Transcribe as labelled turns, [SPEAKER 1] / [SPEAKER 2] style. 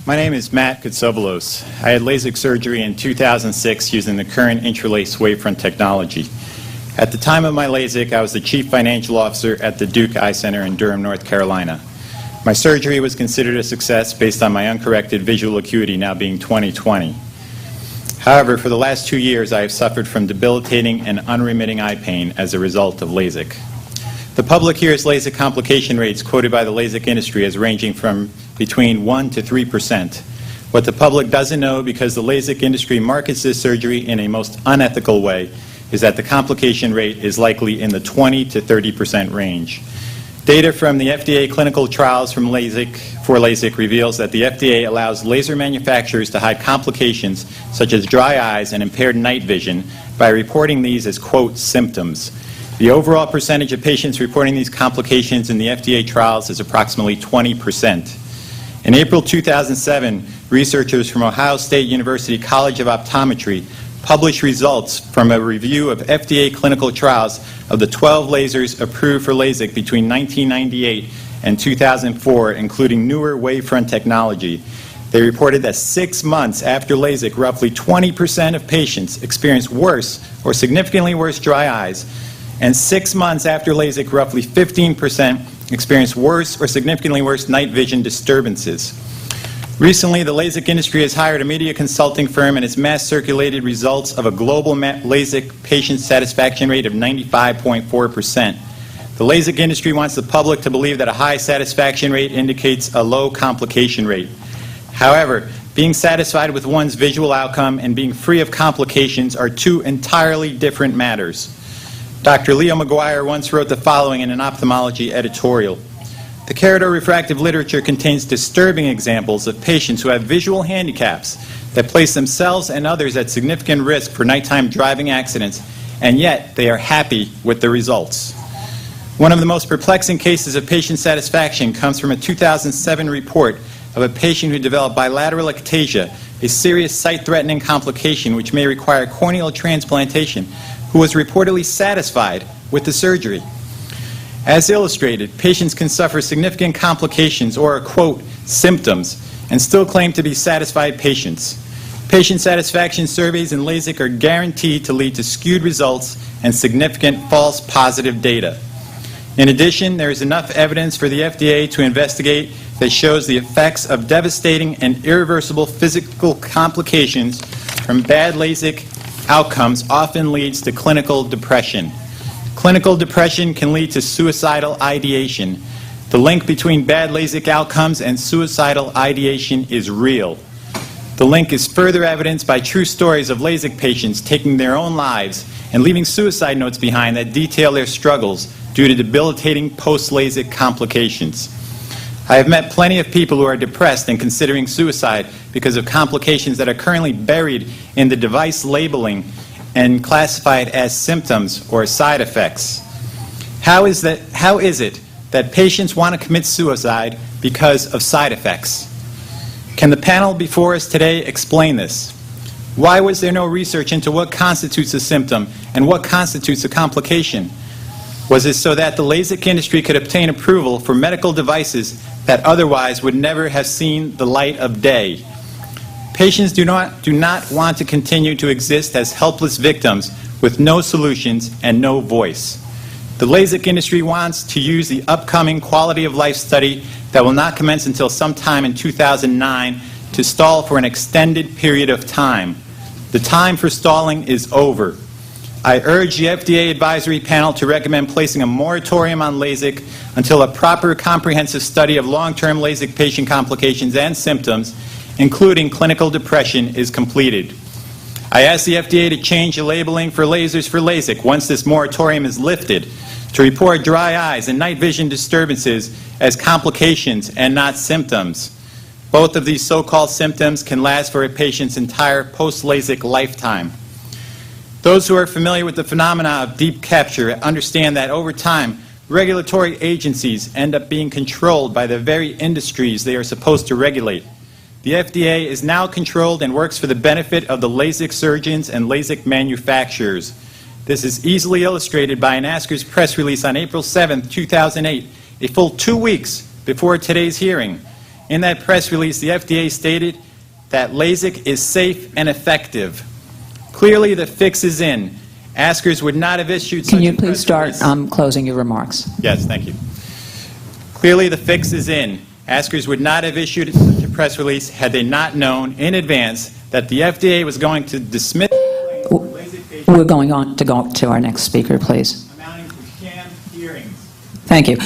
[SPEAKER 1] My name is Matt Kotsolovos. I had LASIK surgery in 2006 using the current intralace wavefront technology. At the time of my LASIK, I was the Chief Financial Officer at the Duke Eye Center in Durham, North Carolina. My surgery was considered a success based on my uncorrected visual acuity now being 20/20. However, for the last 2 years, I have suffered from debilitating and unremitting eye pain as a result of LASIK. The public hears LASIK complication rates quoted by the LASIK industry as ranging from between 1 to 3%. What the public doesn't know, because the LASIK industry markets this surgery in a most unethical way, is that the complication rate is likely in the 20 to 30% range. Data from the F.D.A. clinical trials for LASIK reveals that the F.D.A. allows laser manufacturers to hide complications such as dry eyes and impaired night vision by reporting these as, quote, symptoms. The overall percentage of patients reporting these complications in the F.D.A. trials is approximately 20%. In April 2007, researchers from Ohio State University College of Optometry published results from a review of F.D.A. clinical trials of the 12 lasers approved for LASIK between 1998 and 2004, including newer wavefront technology. They reported that 6 months after LASIK, roughly 20% of patients experienced worse or significantly worse dry eyes, and 6 months after LASIK, roughly 15% experienced worse or significantly worse night vision disturbances. Recently, the LASIK industry has hired a media consulting firm and has mass circulated results of a global LASIK patient satisfaction rate of 95.4%. The LASIK industry wants the public to believe that a high satisfaction rate indicates a low complication rate. However, being satisfied with one's visual outcome and being free of complications are two entirely different matters. Dr. Leo McGuire once wrote the following in an ophthalmology editorial: "The keratorefractive literature contains disturbing examples of patients who have visual handicaps that place themselves and others at significant risk for nighttime driving accidents, and yet they are happy with the results." One of the most perplexing cases of patient satisfaction comes from a 2007 report of a patient who developed bilateral ectasia, a serious sight-threatening complication which may require corneal transplantation, who was reportedly satisfied with the surgery. As illustrated, patients can suffer significant complications or, quote, symptoms, and still claim to be satisfied patients. Patient satisfaction surveys in LASIK are guaranteed to lead to skewed results and significant false positive data. In addition, there is enough evidence for the FDA to investigate that shows the effects of devastating and irreversible physical complications from bad LASIK outcomes often leads to clinical depression. Clinical depression can lead to suicidal ideation. The link between bad LASIK outcomes and suicidal ideation is real. The link is further evidenced by true stories of LASIK patients taking their own lives and leaving suicide notes behind that detail their struggles due to debilitating post-LASIK complications. I have met plenty of people who are depressed and considering suicide because of complications that are currently buried in the device labeling and classified as symptoms or side effects. How is it that patients want to commit suicide because of side effects? Can the panel before us today explain this? Why was there no research into what constitutes a symptom and what constitutes a complication? Was it so that the LASIK industry could obtain approval for medical devices that otherwise would never have seen the light of day? Patients do not want to continue to exist as helpless victims with no solutions and no voice. The LASIK industry wants to use the upcoming quality of life study that will not commence until sometime in 2009 to stall for an extended period of time. The time for stalling is over. I urge the FDA advisory panel to recommend placing a moratorium on LASIK until a proper comprehensive study of long-term LASIK patient complications and symptoms, including clinical depression, is completed. I ask the FDA to change the labeling for lasers for LASIK once this moratorium is lifted, to report dry eyes and night vision disturbances as complications and not symptoms. Both of these so-called symptoms can last for a patient's entire post-LASIK lifetime. Those who are familiar with the phenomena of deep capture understand that over time, regulatory agencies end up being controlled by the very industries they are supposed to regulate. The FDA is now controlled and works for the benefit of the LASIK surgeons and LASIK manufacturers. This is easily illustrated by an ASCRS press release on April 7, 2008, a full 2 weeks before today's hearing. In that press release, the FDA stated that LASIK is safe and effective. Clearly, the fix is in. Askers would not have issued such a press release.
[SPEAKER 2] Can you please start closing your remarks?
[SPEAKER 1] Yes, thank you. Clearly, the fix is in. Askers would not have issued such a press release had they not known in advance that the FDA was going to dismiss claims for LASIK patients.
[SPEAKER 2] We're going on to go to our next speaker, please.
[SPEAKER 1] Amounting to sham hearings.
[SPEAKER 2] Thank you.